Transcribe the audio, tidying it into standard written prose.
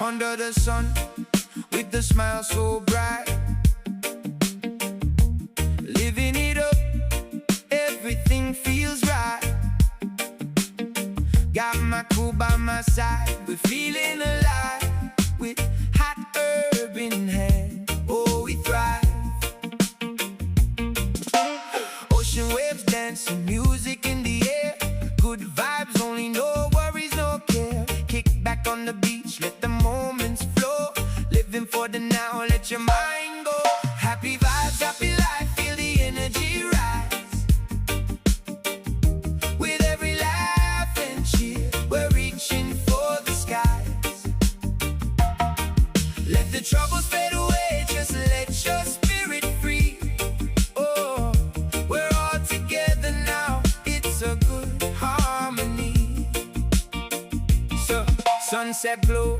under the sun with the smile so bright, living it up, everything feels right. Got my crew by my side, we're feeling alive, with hot herb in hand, oh we thrive. Ocean waves dancing, music in the air, good vibes, only no worries, no care. Kick back on the beach, let the moments flow, living for the now, let your mind go. Happy vibes, happy life, feel the energy rise. With every laugh and cheer, we're reaching for the skies. Let the troubles fade away, just let your spirit free. Oh, we're all together now, it's a good harmony. So, sunset glow